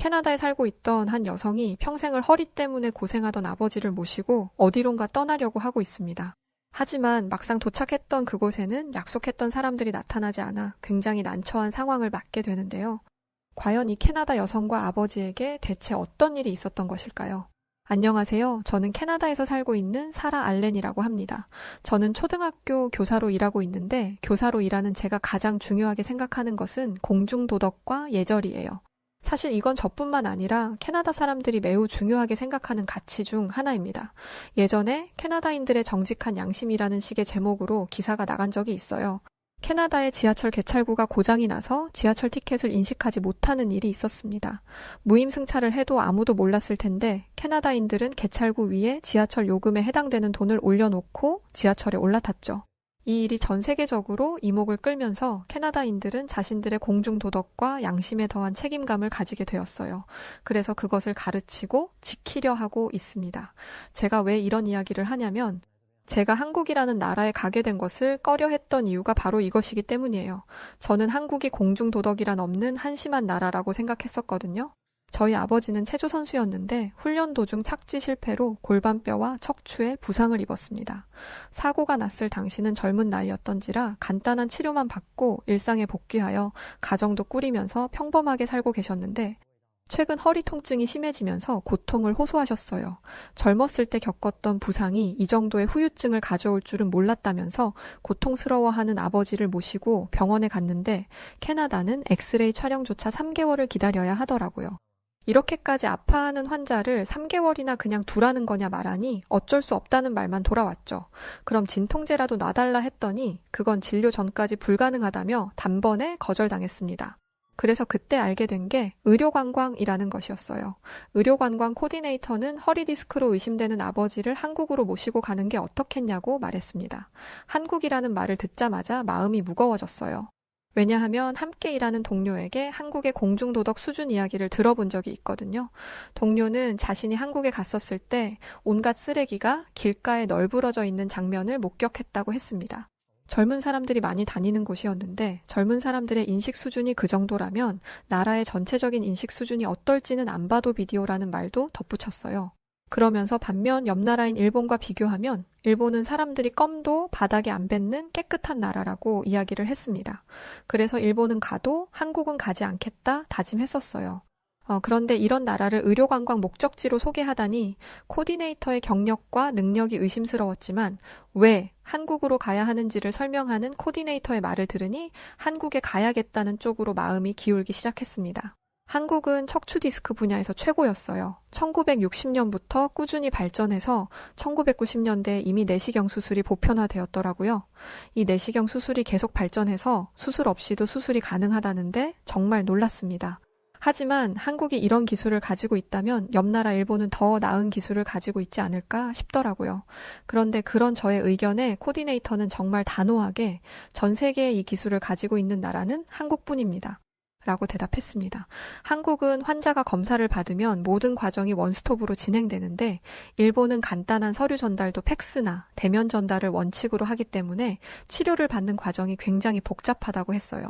캐나다에 살고 있던 한 여성이 평생을 허리 때문에 고생하던 아버지를 모시고 어디론가 떠나려고 하고 있습니다. 하지만 막상 도착했던 그곳에는 약속했던 사람들이 나타나지 않아 굉장히 난처한 상황을 맞게 되는데요. 과연 이 캐나다 여성과 아버지에게 대체 어떤 일이 있었던 것일까요? 안녕하세요. 저는 캐나다에서 살고 있는 사라 알렌이라고 합니다. 저는 초등학교 교사로 일하고 있는데 교사로 일하는 제가 가장 중요하게 생각하는 것은 공중도덕과 예절이에요. 사실 이건 저뿐만 아니라 캐나다 사람들이 매우 중요하게 생각하는 가치 중 하나입니다. 예전에 캐나다인들의 정직한 양심이라는 식의 제목으로 기사가 나간 적이 있어요. 캐나다의 지하철 개찰구가 고장이 나서 지하철 티켓을 인식하지 못하는 일이 있었습니다. 무임승차를 해도 아무도 몰랐을 텐데 캐나다인들은 개찰구 위에 지하철 요금에 해당되는 돈을 올려놓고 지하철에 올라탔죠. 이 일이 전 세계적으로 이목을 끌면서 캐나다인들은 자신들의 공중도덕과 양심에 더한 책임감을 가지게 되었어요. 그래서 그것을 가르치고 지키려 하고 있습니다. 제가 왜 이런 이야기를 하냐면 제가 한국이라는 나라에 가게 된 것을 꺼려했던 이유가 바로 이것이기 때문이에요. 저는 한국이 공중도덕이란 없는 한심한 나라라고 생각했었거든요. 저희 아버지는 체조 선수였는데 훈련 도중 착지 실패로 골반뼈와 척추에 부상을 입었습니다. 사고가 났을 당시는 젊은 나이였던지라 간단한 치료만 받고 일상에 복귀하여 가정도 꾸리면서 평범하게 살고 계셨는데 최근 허리 통증이 심해지면서 고통을 호소하셨어요. 젊었을 때 겪었던 부상이 이 정도의 후유증을 가져올 줄은 몰랐다면서 고통스러워하는 아버지를 모시고 병원에 갔는데 캐나다는 엑스레이 촬영조차 3개월을 기다려야 하더라고요. 이렇게까지 아파하는 환자를 3개월이나 그냥 두라는 거냐 말하니 어쩔 수 없다는 말만 돌아왔죠. 그럼 진통제라도 놔달라 했더니 그건 진료 전까지 불가능하다며 단번에 거절당했습니다. 그래서 그때 알게 된 게 의료관광이라는 것이었어요. 의료관광 코디네이터는 허리 디스크로 의심되는 아버지를 한국으로 모시고 가는 게 어떻겠냐고 말했습니다. 한국이라는 말을 듣자마자 마음이 무거워졌어요. 왜냐하면 함께 일하는 동료에게 한국의 공중도덕 수준 이야기를 들어본 적이 있거든요. 동료는 자신이 한국에 갔었을 때 온갖 쓰레기가 길가에 널브러져 있는 장면을 목격했다고 했습니다. 젊은 사람들이 많이 다니는 곳이었는데 젊은 사람들의 인식 수준이 그 정도라면 나라의 전체적인 인식 수준이 어떨지는 안 봐도 비디오라는 말도 덧붙였어요. 그러면서 반면 옆 나라인 일본과 비교하면 일본은 사람들이 껌도 바닥에 안 뱉는 깨끗한 나라라고 이야기를 했습니다. 그래서 일본은 가도 한국은 가지 않겠다 다짐했었어요. 그런데 이런 나라를 의료관광 목적지로 소개하다니 코디네이터의 경력과 능력이 의심스러웠지만 왜 한국으로 가야 하는지를 설명하는 코디네이터의 말을 들으니 한국에 가야겠다는 쪽으로 마음이 기울기 시작했습니다. 한국은 척추 디스크 분야에서 최고였어요. 1960년부터 꾸준히 발전해서 1990년대에 이미 내시경 수술이 보편화되었더라고요. 이 내시경 수술이 계속 발전해서 수술 없이도 수술이 가능하다는데 정말 놀랐습니다. 하지만 한국이 이런 기술을 가지고 있다면 옆 나라 일본은 더 나은 기술을 가지고 있지 않을까 싶더라고요. 그런데 그런 저의 의견에 코디네이터는 정말 단호하게 전 세계에 이 기술을 가지고 있는 나라는 한국뿐입니다. 라고 대답했습니다. 한국은 환자가 검사를 받으면 모든 과정이 원스톱으로 진행되는데 일본은 간단한 서류 전달도 팩스나 대면 전달을 원칙으로 하기 때문에 치료를 받는 과정이 굉장히 복잡하다고 했어요.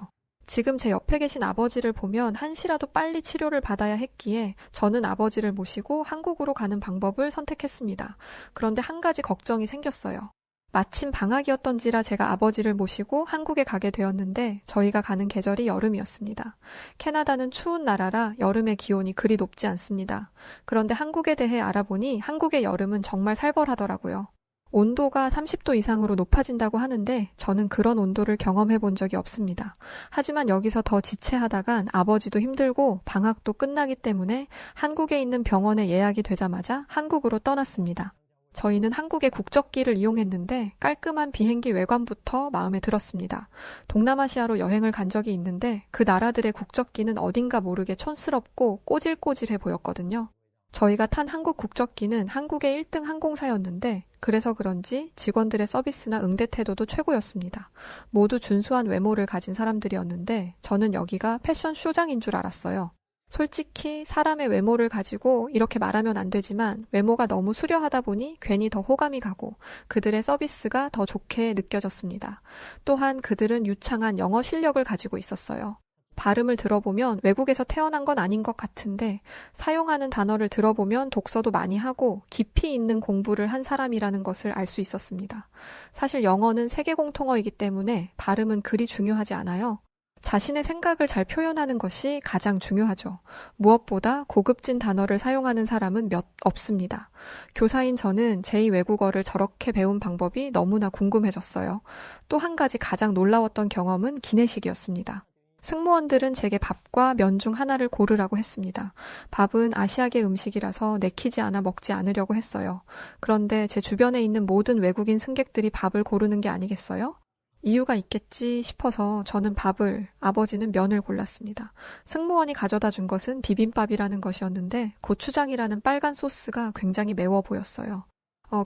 지금 제 옆에 계신 아버지를 보면 한시라도 빨리 치료를 받아야 했기에 저는 아버지를 모시고 한국으로 가는 방법을 선택했습니다. 그런데 한 가지 걱정이 생겼어요. 마침 방학이었던지라 제가 아버지를 모시고 한국에 가게 되었는데 저희가 가는 계절이 여름이었습니다. 캐나다는 추운 나라라 여름의 기온이 그리 높지 않습니다. 그런데 한국에 대해 알아보니 한국의 여름은 정말 살벌하더라고요. 온도가 30도 이상으로 높아진다고 하는데 저는 그런 온도를 경험해 본 적이 없습니다. 하지만 여기서 더 지체하다간 아버지도 힘들고 방학도 끝나기 때문에 한국에 있는 병원에 예약이 되자마자 한국으로 떠났습니다. 저희는 한국의 국적기를 이용했는데 깔끔한 비행기 외관부터 마음에 들었습니다. 동남아시아로 여행을 간 적이 있는데 그 나라들의 국적기는 어딘가 모르게 촌스럽고 꼬질꼬질해 보였거든요. 저희가 탄 한국 국적기는 한국의 1등 항공사였는데 그래서 그런지 직원들의 서비스나 응대 태도도 최고였습니다. 모두 준수한 외모를 가진 사람들이었는데 저는 여기가 패션 쇼장인 줄 알았어요. 솔직히 사람의 외모를 가지고 이렇게 말하면 안 되지만 외모가 너무 수려하다 보니 괜히 더 호감이 가고 그들의 서비스가 더 좋게 느껴졌습니다. 또한 그들은 유창한 영어 실력을 가지고 있었어요. 발음을 들어보면 외국에서 태어난 건 아닌 것 같은데 사용하는 단어를 들어보면 독서도 많이 하고 깊이 있는 공부를 한 사람이라는 것을 알 수 있었습니다. 사실 영어는 세계 공통어이기 때문에 발음은 그리 중요하지 않아요. 자신의 생각을 잘 표현하는 것이 가장 중요하죠. 무엇보다 고급진 단어를 사용하는 사람은 몇 없습니다. 교사인 저는 제2 외국어를 저렇게 배운 방법이 너무나 궁금해졌어요. 또 한 가지 가장 놀라웠던 경험은 기내식이었습니다. 승무원들은 제게 밥과 면 중 하나를 고르라고 했습니다. 밥은 아시아계 음식이라서 내키지 않아 먹지 않으려고 했어요. 그런데 제 주변에 있는 모든 외국인 승객들이 밥을 고르는 게 아니겠어요? 이유가 있겠지 싶어서 저는 밥을, 아버지는 면을 골랐습니다. 승무원이 가져다 준 것은 비빔밥이라는 것이었는데 고추장이라는 빨간 소스가 굉장히 매워 보였어요.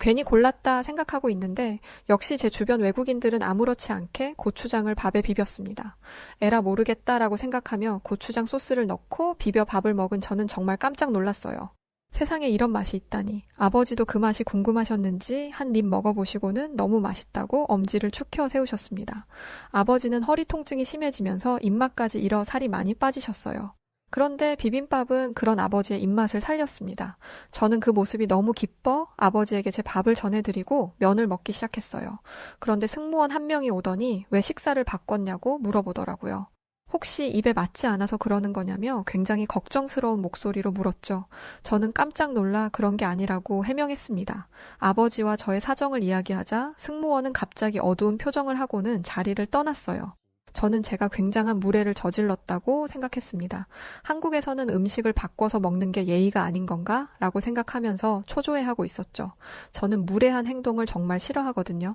괜히 골랐다 생각하고 있는데 역시 제 주변 외국인들은 아무렇지 않게 고추장을 밥에 비볐습니다. 에라 모르겠다라고 생각하며 고추장 소스를 넣고 비벼 밥을 먹은 저는 정말 깜짝 놀랐어요. 세상에 이런 맛이 있다니. 아버지도 그 맛이 궁금하셨는지 한 입 먹어보시고는 너무 맛있다고 엄지를 축 켜 세우셨습니다. 아버지는 허리 통증이 심해지면서 입맛까지 잃어 살이 많이 빠지셨어요. 그런데 비빔밥은 그런 아버지의 입맛을 살렸습니다. 저는 그 모습이 너무 기뻐 아버지에게 제 밥을 전해드리고 면을 먹기 시작했어요. 그런데 승무원 한 명이 오더니 왜 식사를 바꿨냐고 물어보더라고요. 혹시 입에 맞지 않아서 그러는 거냐며 굉장히 걱정스러운 목소리로 물었죠. 저는 깜짝 놀라 그런 게 아니라고 해명했습니다. 아버지와 저의 사정을 이야기하자 승무원은 갑자기 어두운 표정을 하고는 자리를 떠났어요. 저는 제가 굉장한 무례를 저질렀다고 생각했습니다. 한국에서는 음식을 바꿔서 먹는 게 예의가 아닌 건가? 라고 생각하면서 초조해하고 있었죠. 저는 무례한 행동을 정말 싫어하거든요.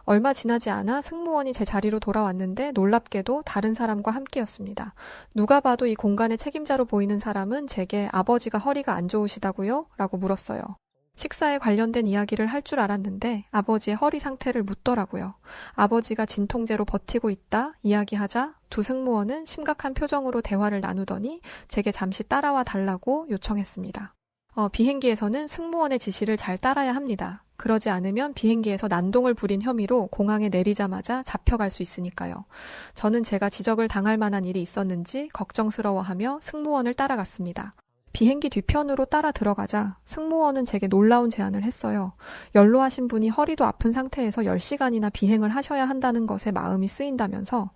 얼마 지나지 않아 승무원이 제 자리로 돌아왔는데 놀랍게도 다른 사람과 함께였습니다. 누가 봐도 이 공간의 책임자로 보이는 사람은 제게 아버지가 허리가 안 좋으시다고요? 라고 물었어요. 식사에 관련된 이야기를 할 줄 알았는데 아버지의 허리 상태를 묻더라고요. 아버지가 진통제로 버티고 있다 이야기하자 두 승무원은 심각한 표정으로 대화를 나누더니 제게 잠시 따라와 달라고 요청했습니다. 비행기에서는 승무원의 지시를 잘 따라야 합니다. 그러지 않으면 비행기에서 난동을 부린 혐의로 공항에 내리자마자 잡혀갈 수 있으니까요. 저는 제가 지적을 당할 만한 일이 있었는지 걱정스러워하며 승무원을 따라갔습니다. 비행기 뒤편으로 따라 들어가자 승무원은 제게 놀라운 제안을 했어요. 연로하신 분이 허리도 아픈 상태에서 10시간이나 비행을 하셔야 한다는 것에 마음이 쓰인다면서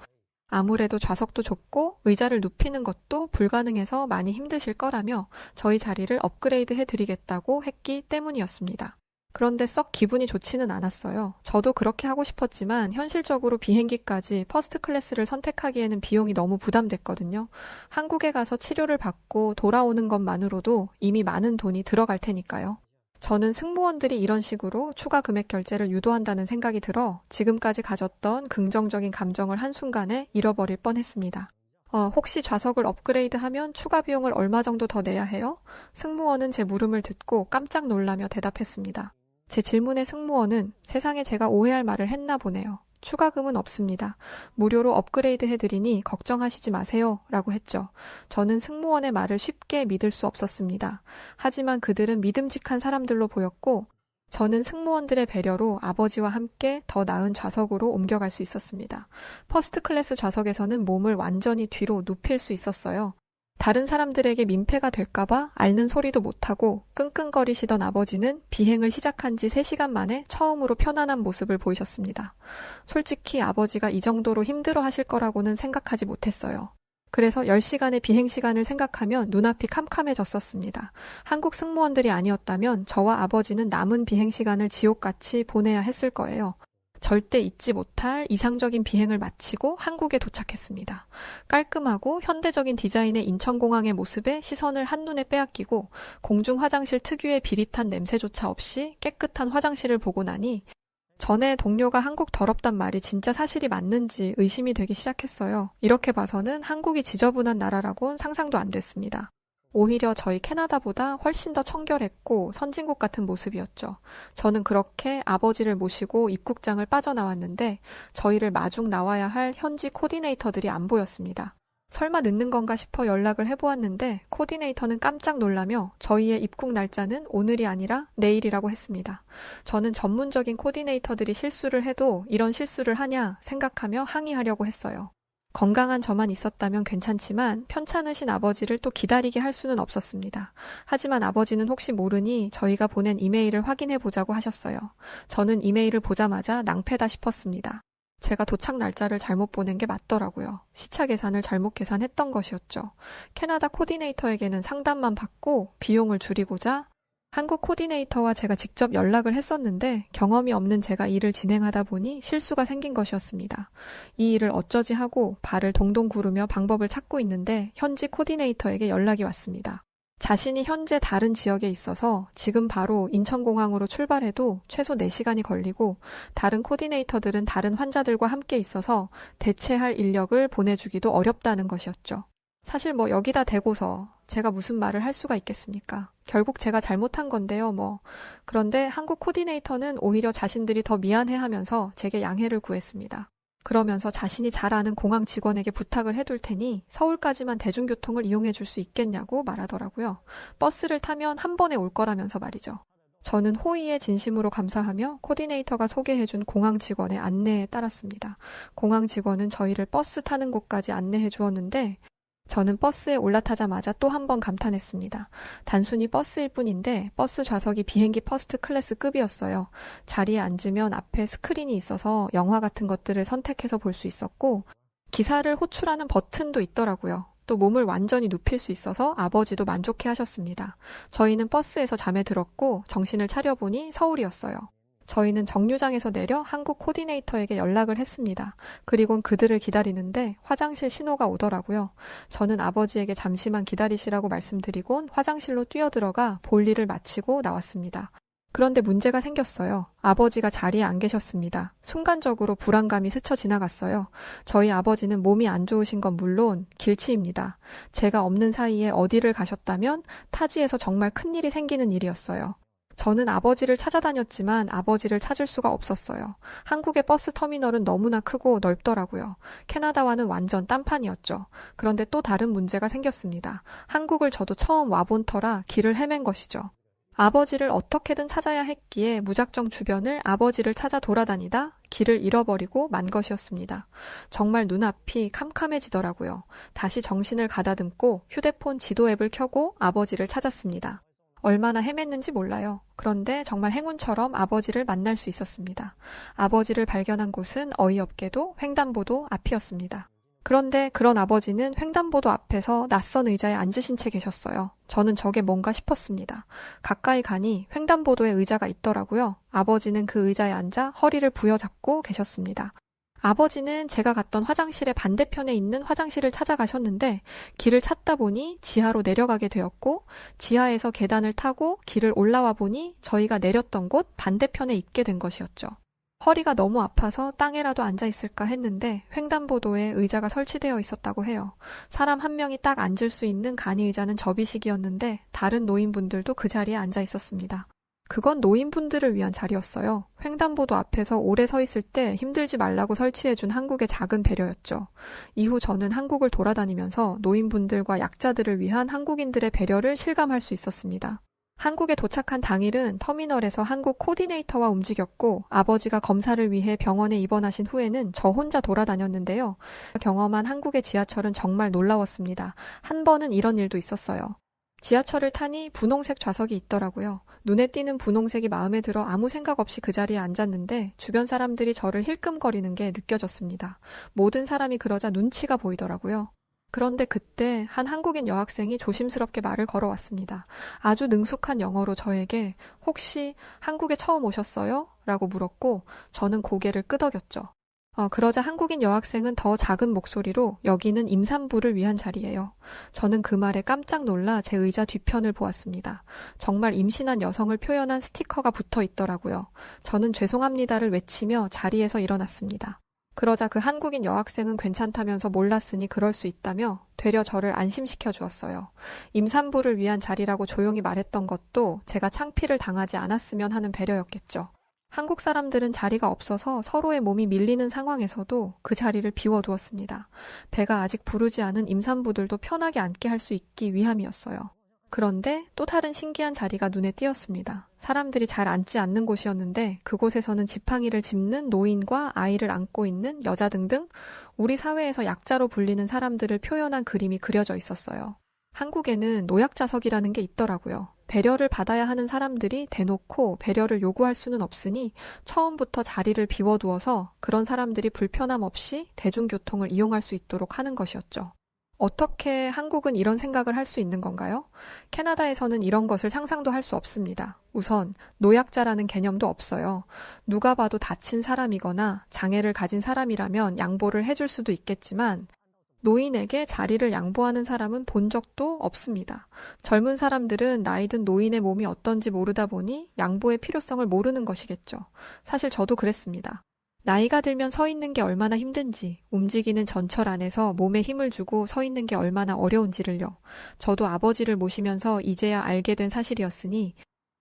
아무래도 좌석도 좁고 의자를 눕히는 것도 불가능해서 많이 힘드실 거라며 저희 자리를 업그레이드 해드리겠다고 했기 때문이었습니다. 그런데 썩 기분이 좋지는 않았어요. 저도 그렇게 하고 싶었지만 현실적으로 비행기까지 퍼스트 클래스를 선택하기에는 비용이 너무 부담됐거든요. 한국에 가서 치료를 받고 돌아오는 것만으로도 이미 많은 돈이 들어갈 테니까요. 저는 승무원들이 이런 식으로 추가 금액 결제를 유도한다는 생각이 들어 지금까지 가졌던 긍정적인 감정을 한순간에 잃어버릴 뻔했습니다. 혹시 좌석을 업그레이드하면 추가 비용을 얼마 정도 더 내야 해요? 승무원은 제 물음을 듣고 깜짝 놀라며 대답했습니다. 제 질문에 승무원은 세상에 제가 오해할 말을 했나 보네요. 추가금은 없습니다. 무료로 업그레이드 해드리니 걱정하시지 마세요. 라고 했죠. 저는 승무원의 말을 쉽게 믿을 수 없었습니다. 하지만 그들은 믿음직한 사람들로 보였고 저는 승무원들의 배려로 아버지와 함께 더 나은 좌석으로 옮겨갈 수 있었습니다. 퍼스트 클래스 좌석에서는 몸을 완전히 뒤로 눕힐 수 있었어요. 다른 사람들에게 민폐가 될까봐 앓는 소리도 못하고 끙끙거리시던 아버지는 비행을 시작한 지 3시간 만에 처음으로 편안한 모습을 보이셨습니다. 솔직히 아버지가 이 정도로 힘들어 하실 거라고는 생각하지 못했어요. 그래서 10시간의 비행 시간을 생각하면 눈앞이 캄캄해졌었습니다. 한국 승무원들이 아니었다면 저와 아버지는 남은 비행 시간을 지옥같이 보내야 했을 거예요. 절대 잊지 못할 이상적인 비행을 마치고 한국에 도착했습니다. 깔끔하고 현대적인 디자인의 인천공항의 모습에 시선을 한눈에 빼앗기고 공중 화장실 특유의 비릿한 냄새조차 없이 깨끗한 화장실을 보고 나니 전에 동료가 한국 더럽단 말이 진짜 사실이 맞는지 의심이 되기 시작했어요. 이렇게 봐서는 한국이 지저분한 나라라곤 상상도 안 됐습니다. 오히려 저희 캐나다보다 훨씬 더 청결했고 선진국 같은 모습이었죠. 저는 그렇게 아버지를 모시고 입국장을 빠져나왔는데 저희를 마중 나와야 할 현지 코디네이터들이 안 보였습니다. 설마 늦는 건가 싶어 연락을 해보았는데 코디네이터는 깜짝 놀라며 저희의 입국 날짜는 오늘이 아니라 내일이라고 했습니다. 저는 전문적인 코디네이터들이 실수를 해도 이런 실수를 하냐 생각하며 항의하려고 했어요. 건강한 저만 있었다면 괜찮지만 편찮으신 아버지를 또 기다리게 할 수는 없었습니다. 하지만 아버지는 혹시 모르니 저희가 보낸 이메일을 확인해 보자고 하셨어요. 저는 이메일을 보자마자 낭패다 싶었습니다. 제가 도착 날짜를 잘못 보낸 게 맞더라고요. 시차 계산을 잘못 계산했던 것이었죠. 캐나다 코디네이터에게는 상담만 받고 비용을 줄이고자 한국 코디네이터와 제가 직접 연락을 했었는데 경험이 없는 제가 일을 진행하다 보니 실수가 생긴 것이었습니다. 이 일을 어쩌지 하고 발을 동동 구르며 방법을 찾고 있는데 현지 코디네이터에게 연락이 왔습니다. 자신이 현재 다른 지역에 있어서 지금 바로 인천공항으로 출발해도 최소 4시간이 걸리고 다른 코디네이터들은 다른 환자들과 함께 있어서 대체할 인력을 보내주기도 어렵다는 것이었죠. 사실 여기다 대고서 제가 무슨 말을 할 수가 있겠습니까? 결국 제가 잘못한 건데요, 그런데 한국 코디네이터는 오히려 자신들이 더 미안해하면서 제게 양해를 구했습니다. 그러면서 자신이 잘 아는 공항 직원에게 부탁을 해둘 테니 서울까지만 대중교통을 이용해 줄 수 있겠냐고 말하더라고요. 버스를 타면 한 번에 올 거라면서 말이죠. 저는 호의에 진심으로 감사하며 코디네이터가 소개해준 공항 직원의 안내에 따랐습니다. 공항 직원은 저희를 버스 타는 곳까지 안내해 주었는데 저는 버스에 올라타자마자 또 한 번 감탄했습니다. 단순히 버스일 뿐인데 버스 좌석이 비행기 퍼스트 클래스급이었어요. 자리에 앉으면 앞에 스크린이 있어서 영화 같은 것들을 선택해서 볼 수 있었고 기사를 호출하는 버튼도 있더라고요. 또 몸을 완전히 눕힐 수 있어서 아버지도 만족해 하셨습니다. 저희는 버스에서 잠에 들었고 정신을 차려보니 서울이었어요. 저희는 정류장에서 내려 한국 코디네이터에게 연락을 했습니다. 그리곤 그들을 기다리는데 화장실 신호가 오더라고요. 저는 아버지에게 잠시만 기다리시라고 말씀드리곤 화장실로 뛰어들어가 볼일을 마치고 나왔습니다. 그런데 문제가 생겼어요. 아버지가 자리에 안 계셨습니다. 순간적으로 불안감이 스쳐 지나갔어요. 저희 아버지는 몸이 안 좋으신 건 물론 길치입니다. 제가 없는 사이에 어디를 가셨다면 타지에서 정말 큰일이 생기는 일이었어요. 저는 아버지를 찾아다녔지만 아버지를 찾을 수가 없었어요. 한국의 버스 터미널은 너무나 크고 넓더라고요. 캐나다와는 완전 딴판이었죠. 그런데 또 다른 문제가 생겼습니다. 한국을 저도 처음 와본 터라 길을 헤맨 것이죠. 아버지를 어떻게든 찾아야 했기에 무작정 주변을 아버지를 찾아 돌아다니다 길을 잃어버리고 만 것이었습니다. 정말 눈앞이 캄캄해지더라고요. 다시 정신을 가다듬고 휴대폰 지도 앱을 켜고 아버지를 찾았습니다. 얼마나 헤맸는지 몰라요. 그런데 정말 행운처럼 아버지를 만날 수 있었습니다. 아버지를 발견한 곳은 어이없게도 횡단보도 앞이었습니다. 그런데 그런 아버지는 횡단보도 앞에서 낯선 의자에 앉으신 채 계셨어요. 저는 저게 뭔가 싶었습니다. 가까이 가니 횡단보도에 의자가 있더라고요. 아버지는 그 의자에 앉아 허리를 부여잡고 계셨습니다. 아버지는 제가 갔던 화장실의 반대편에 있는 화장실을 찾아가셨는데 길을 찾다 보니 지하로 내려가게 되었고 지하에서 계단을 타고 길을 올라와 보니 저희가 내렸던 곳 반대편에 있게 된 것이었죠. 허리가 너무 아파서 땅에라도 앉아 있을까 했는데 횡단보도에 의자가 설치되어 있었다고 해요. 사람 한 명이 딱 앉을 수 있는 간이 의자는 접이식이었는데 다른 노인분들도 그 자리에 앉아 있었습니다. 그건 노인분들을 위한 자리였어요. 횡단보도 앞에서 오래 서 있을 때 힘들지 말라고 설치해준 한국의 작은 배려였죠. 이후 저는 한국을 돌아다니면서 노인분들과 약자들을 위한 한국인들의 배려를 실감할 수 있었습니다. 한국에 도착한 당일은 터미널에서 한국 코디네이터와 움직였고 아버지가 검사를 위해 병원에 입원하신 후에는 저 혼자 돌아다녔는데요. 경험한 한국의 지하철은 정말 놀라웠습니다. 한 번은 이런 일도 있었어요. 지하철을 타니 분홍색 좌석이 있더라고요. 눈에 띄는 분홍색이 마음에 들어 아무 생각 없이 그 자리에 앉았는데 주변 사람들이 저를 힐끔거리는 게 느껴졌습니다. 모든 사람이 그러자 눈치가 보이더라고요. 그런데 그때 한 한국인 여학생이 조심스럽게 말을 걸어왔습니다. 아주 능숙한 영어로 저에게 혹시 한국에 처음 오셨어요? 라고 물었고 저는 고개를 끄덕였죠. 그러자 한국인 여학생은 더 작은 목소리로 여기는 임산부를 위한 자리예요. 저는 그 말에 깜짝 놀라 제 의자 뒤편을 보았습니다. 정말 임신한 여성을 표현한 스티커가 붙어 있더라고요. 저는 죄송합니다를 외치며 자리에서 일어났습니다. 그러자 그 한국인 여학생은 괜찮다면서 몰랐으니 그럴 수 있다며 되려 저를 안심시켜 주었어요. 임산부를 위한 자리라고 조용히 말했던 것도 제가 창피를 당하지 않았으면 하는 배려였겠죠. 한국 사람들은 자리가 없어서 서로의 몸이 밀리는 상황에서도 그 자리를 비워두었습니다. 배가 아직 부르지 않은 임산부들도 편하게 앉게 할 수 있기 위함이었어요. 그런데 또 다른 신기한 자리가 눈에 띄었습니다. 사람들이 잘 앉지 않는 곳이었는데 그곳에서는 지팡이를 짚는 노인과 아이를 안고 있는 여자 등등 우리 사회에서 약자로 불리는 사람들을 표현한 그림이 그려져 있었어요. 한국에는 노약자석이라는 게 있더라고요. 배려를 받아야 하는 사람들이 대놓고 배려를 요구할 수는 없으니 처음부터 자리를 비워두어서 그런 사람들이 불편함 없이 대중교통을 이용할 수 있도록 하는 것이었죠. 어떻게 한국은 이런 생각을 할 수 있는 건가요? 캐나다에서는 이런 것을 상상도 할 수 없습니다. 우선 노약자라는 개념도 없어요. 누가 봐도 다친 사람이거나 장애를 가진 사람이라면 양보를 해줄 수도 있겠지만 노인에게 자리를 양보하는 사람은 본 적도 없습니다. 젊은 사람들은 나이든 노인의 몸이 어떤지 모르다 보니 양보의 필요성을 모르는 것이겠죠. 사실 저도 그랬습니다. 나이가 들면 서 있는 게 얼마나 힘든지, 움직이는 전철 안에서 몸에 힘을 주고 서 있는 게 얼마나 어려운지를요. 저도 아버지를 모시면서 이제야 알게 된 사실이었으니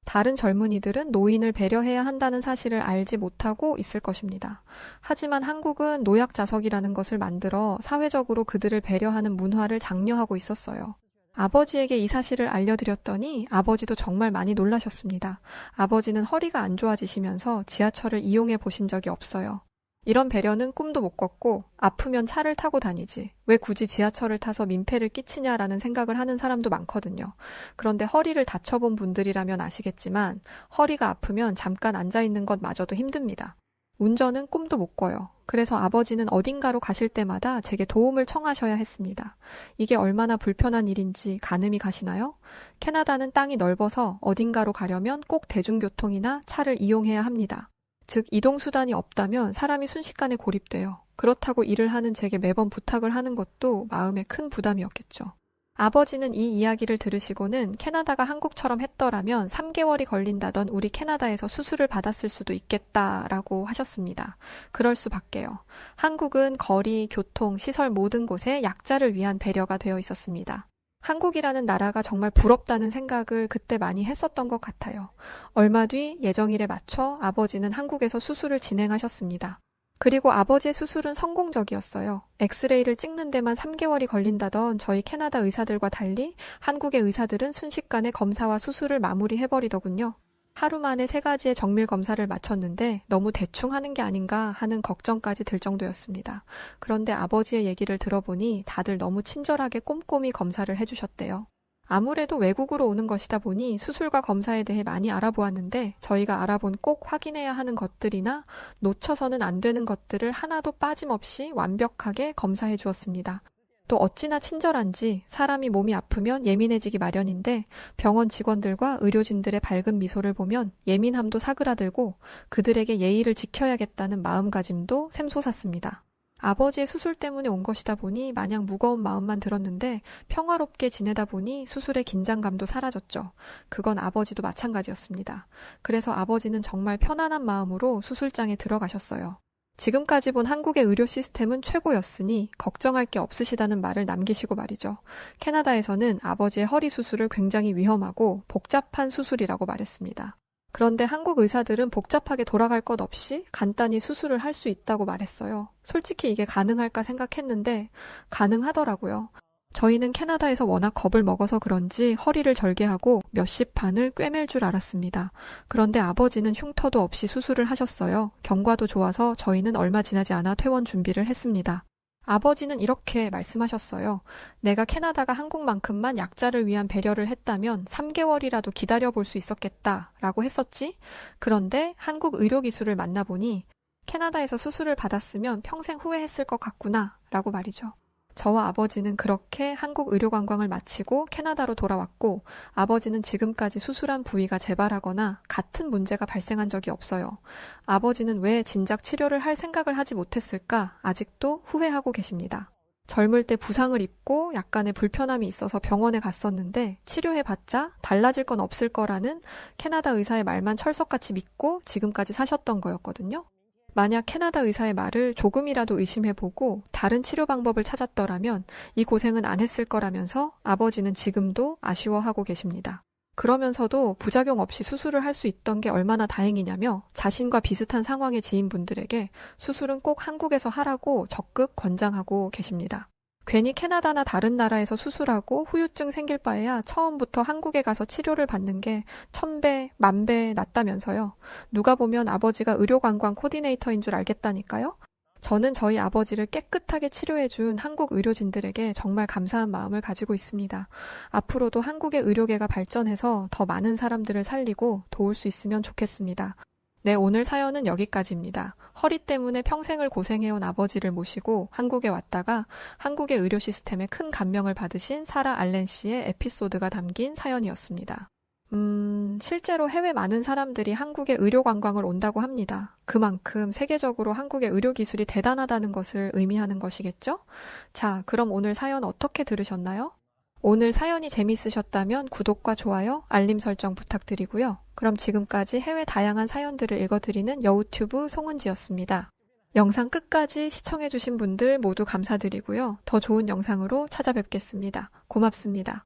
다른 젊은이들은 노인을 배려해야 한다는 사실을 알지 못하고 있을 것입니다. 하지만 한국은 노약자석이라는 것을 만들어 사회적으로 그들을 배려하는 문화를 장려하고 있었어요. 아버지에게 이 사실을 알려드렸더니 아버지도 정말 많이 놀라셨습니다. 아버지는 허리가 안 좋아지시면서 지하철을 이용해 보신 적이 없어요. 이런 배려는 꿈도 못 꿨고 아프면 차를 타고 다니지 왜 굳이 지하철을 타서 민폐를 끼치냐라는 생각을 하는 사람도 많거든요. 그런데 허리를 다쳐본 분들이라면 아시겠지만 허리가 아프면 잠깐 앉아있는 것마저도 힘듭니다. 운전은 꿈도 못 꿔요. 그래서 아버지는 어딘가로 가실 때마다 제게 도움을 청하셔야 했습니다. 이게 얼마나 불편한 일인지 가늠이 가시나요? 캐나다는 땅이 넓어서 어딘가로 가려면 꼭 대중교통이나 차를 이용해야 합니다. 즉 이동수단이 없다면 사람이 순식간에 고립돼요. 그렇다고 일을 하는 제게 매번 부탁을 하는 것도 마음에 큰 부담이었겠죠. 아버지는 이 이야기를 들으시고는 캐나다가 한국처럼 했더라면 3개월이 걸린다던 우리 캐나다에서 수술을 받았을 수도 있겠다라고 하셨습니다. 그럴 수밖에요. 한국은 거리, 교통, 시설 모든 곳에 약자를 위한 배려가 되어 있었습니다. 한국이라는 나라가 정말 부럽다는 생각을 그때 많이 했었던 것 같아요. 얼마 뒤 예정일에 맞춰 아버지는 한국에서 수술을 진행하셨습니다. 그리고 아버지의 수술은 성공적이었어요. 엑스레이를 찍는 데만 3개월이 걸린다던 저희 캐나다 의사들과 달리 한국의 의사들은 순식간에 검사와 수술을 마무리해버리더군요. 하루 만에 3가지의 정밀 검사를 마쳤는데 너무 대충 하는 게 아닌가 하는 걱정까지 들 정도였습니다. 그런데 아버지의 얘기를 들어보니 다들 너무 친절하게 꼼꼼히 검사를 해주셨대요. 아무래도 외국으로 오는 것이다 보니 수술과 검사에 대해 많이 알아보았는데 저희가 알아본 꼭 확인해야 하는 것들이나 놓쳐서는 안 되는 것들을 하나도 빠짐없이 완벽하게 검사해 주었습니다. 또 어찌나 친절한지 사람이 몸이 아프면 예민해지기 마련인데 병원 직원들과 의료진들의 밝은 미소를 보면 예민함도 사그라들고 그들에게 예의를 지켜야겠다는 마음가짐도 샘솟았습니다. 아버지의 수술 때문에 온 것이다 보니 마냥 무거운 마음만 들었는데 평화롭게 지내다 보니 수술의 긴장감도 사라졌죠. 그건 아버지도 마찬가지였습니다. 그래서 아버지는 정말 편안한 마음으로 수술장에 들어가셨어요. 지금까지 본 한국의 의료 시스템은 최고였으니 걱정할 게 없으시다는 말을 남기시고 말이죠. 캐나다에서는 아버지의 허리 수술을 굉장히 위험하고 복잡한 수술이라고 말했습니다. 그런데 한국 의사들은 복잡하게 돌아갈 것 없이 간단히 수술을 할 수 있다고 말했어요. 솔직히 이게 가능할까 생각했는데 가능하더라고요. 저희는 캐나다에서 워낙 겁을 먹어서 그런지 허리를 절개하고 몇십 판을 꿰맬 줄 알았습니다. 그런데 아버지는 흉터도 없이 수술을 하셨어요. 경과도 좋아서 저희는 얼마 지나지 않아 퇴원 준비를 했습니다. 아버지는 이렇게 말씀하셨어요. 내가 캐나다가 한국만큼만 약자를 위한 배려를 했다면 3개월이라도 기다려볼 수 있었겠다라고 했었지. 그런데 한국 의료기술을 만나보니 캐나다에서 수술을 받았으면 평생 후회했을 것 같구나 라고 말이죠. 저와 아버지는 그렇게 한국 의료 관광을 마치고 캐나다로 돌아왔고 아버지는 지금까지 수술한 부위가 재발하거나 같은 문제가 발생한 적이 없어요. 아버지는 왜 진작 치료를 할 생각을 하지 못했을까 아직도 후회하고 계십니다. 젊을 때 부상을 입고 약간의 불편함이 있어서 병원에 갔었는데 치료해봤자 달라질 건 없을 거라는 캐나다 의사의 말만 철석같이 믿고 지금까지 사셨던 거였거든요. 만약 캐나다 의사의 말을 조금이라도 의심해보고 다른 치료 방법을 찾았더라면 이 고생은 안 했을 거라면서 아버지는 지금도 아쉬워하고 계십니다. 그러면서도 부작용 없이 수술을 할 수 있던 게 얼마나 다행이냐며 자신과 비슷한 상황의 지인분들에게 수술은 꼭 한국에서 하라고 적극 권장하고 계십니다. 괜히 캐나다나 다른 나라에서 수술하고 후유증 생길 바에야 처음부터 한국에 가서 치료를 받는 게 1000배, 10,000배 낫다면서요. 누가 보면 아버지가 의료관광 코디네이터인 줄 알겠다니까요. 저는 저희 아버지를 깨끗하게 치료해준 한국 의료진들에게 정말 감사한 마음을 가지고 있습니다. 앞으로도 한국의 의료계가 발전해서 더 많은 사람들을 살리고 도울 수 있으면 좋겠습니다. 네, 오늘 사연은 여기까지입니다. 허리 때문에 평생을 고생해온 아버지를 모시고 한국에 왔다가 한국의 의료 시스템에 큰 감명을 받으신 사라 알렌 씨의 에피소드가 담긴 사연이었습니다. 실제로 해외 많은 사람들이 한국에 의료 관광을 온다고 합니다. 그만큼 세계적으로 한국의 의료 기술이 대단하다는 것을 의미하는 것이겠죠? 자, 그럼 오늘 사연 어떻게 들으셨나요? 오늘 사연이 재밌으셨다면 구독과 좋아요, 알림 설정 부탁드리고요. 그럼 지금까지 해외 다양한 사연들을 읽어드리는 여우튜브 송은지였습니다. 영상 끝까지 시청해주신 분들 모두 감사드리고요. 더 좋은 영상으로 찾아뵙겠습니다. 고맙습니다.